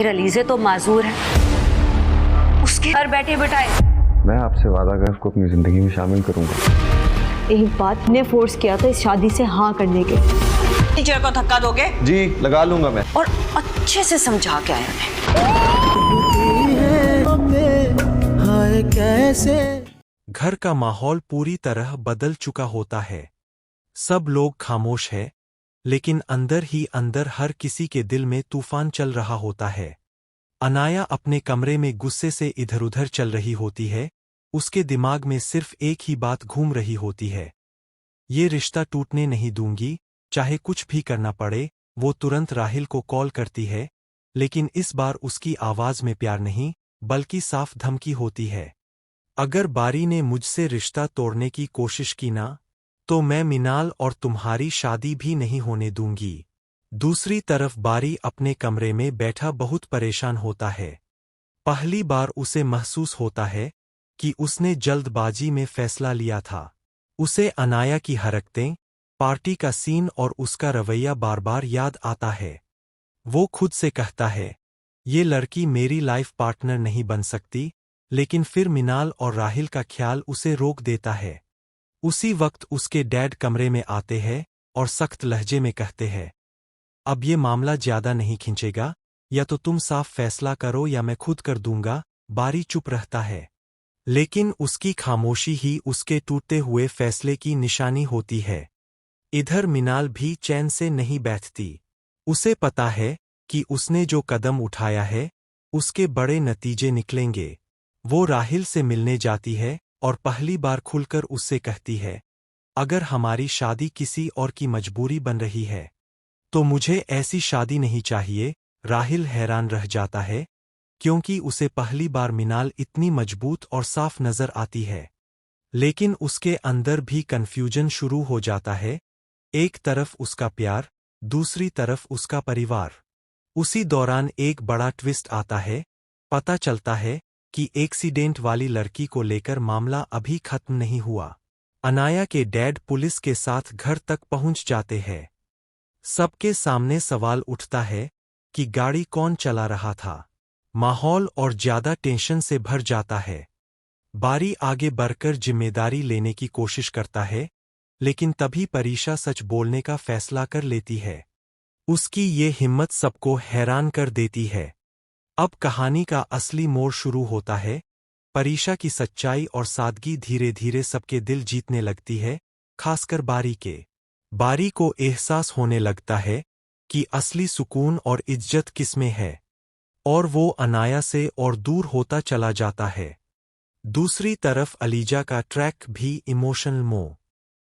अलीज़े तो माजूर है, उसके घर बैठे बिठाए। मैं आपसे वादा कर उसको अपनी जिंदगी में शामिल करूंगा। एक बात ने फोर्स किया था इस शादी से हाँ करने के। टीचर को धक्का दोगे? जी लगा लूंगा मैं। और अच्छे से समझा के आया मैं। घर का माहौल पूरी तरह बदल चुका होता है। सब लोग खामोश है, लेकिन अंदर ही अंदर हर किसी के दिल में तूफान चल रहा होता है। अनाया अपने कमरे में गुस्से से इधर-उधर चल रही होती है। उसके दिमाग में सिर्फ एक ही बात घूम रही होती है, ये रिश्ता टूटने नहीं दूंगी, चाहे कुछ भी करना पड़े। वो तुरंत राहिल को कॉल करती है, लेकिन इस बार उसकी आवाज में प्यार नहीं, बल्कि साफ धमकी होती है। अगर बारी ने मुझसे रिश्ता तोड़ने की कोशिश की ना, तो मैं मिनाल और तुम्हारी शादी भी नहीं होने दूंगी। दूसरी तरफ बारी अपने कमरे में बैठा बहुत परेशान होता है। पहली बार उसे महसूस होता है कि उसने जल्दबाजी में फैसला लिया था। उसे अनाया की हरकतें, पार्टी का सीन और उसका रवैया बार बार याद आता है। वो खुद से कहता है, ये लड़की मेरी लाइफ पार्टनर नहीं बन सकती, लेकिन फिर मिनाल और राहिल का ख्याल उसे रोक देता है। उसी वक्त उसके डैड कमरे में आते हैं और सख्त लहजे में कहते हैं, अब ये मामला ज्यादा नहीं खिंचेगा, या तो तुम साफ फैसला करो या मैं खुद कर दूंगा। बारी चुप रहता है, लेकिन उसकी खामोशी ही उसके टूटते हुए फैसले की निशानी होती है। इधर मिनाल भी चैन से नहीं बैठती। उसे पता है कि उसने जो कदम उठाया है, उसके बड़े नतीजे निकलेंगे। वो राहिल से मिलने जाती है और पहली बार खुलकर उससे कहती है, अगर हमारी शादी किसी और की मजबूरी बन रही है, तो मुझे ऐसी शादी नहीं चाहिए। राहिल हैरान रह जाता है, क्योंकि उसे पहली बार मिनाल इतनी मजबूत और साफ नजर आती है। लेकिन उसके अंदर भी कन्फ्यूजन शुरू हो जाता है। एक तरफ उसका प्यार, दूसरी तरफ उसका परिवार। उसी दौरान एक बड़ा ट्विस्ट आता है। पता चलता है कि एक्सीडेंट वाली लड़की को लेकर मामला अभी खत्म नहीं हुआ। अनाया के डैड पुलिस के साथ घर तक पहुंच जाते हैं। सबके सामने सवाल उठता है कि गाड़ी कौन चला रहा था। माहौल और ज्यादा टेंशन से भर जाता है। बारी आगे बढ़कर जिम्मेदारी लेने की कोशिश करता है, लेकिन तभी परीशा सच बोलने का फैसला कर लेती है। उसकी ये हिम्मत सबको हैरान कर देती है। अब कहानी का असली मोड़ शुरू होता है। परीशा की सच्चाई और सादगी धीरे धीरे सबके दिल जीतने लगती है, खासकर बारी के। बारी को एहसास होने लगता है कि असली सुकून और इज्जत किसमें है, और वो अनाया से और दूर होता चला जाता है। दूसरी तरफ अलीजा का ट्रैक भी इमोशनल मोड़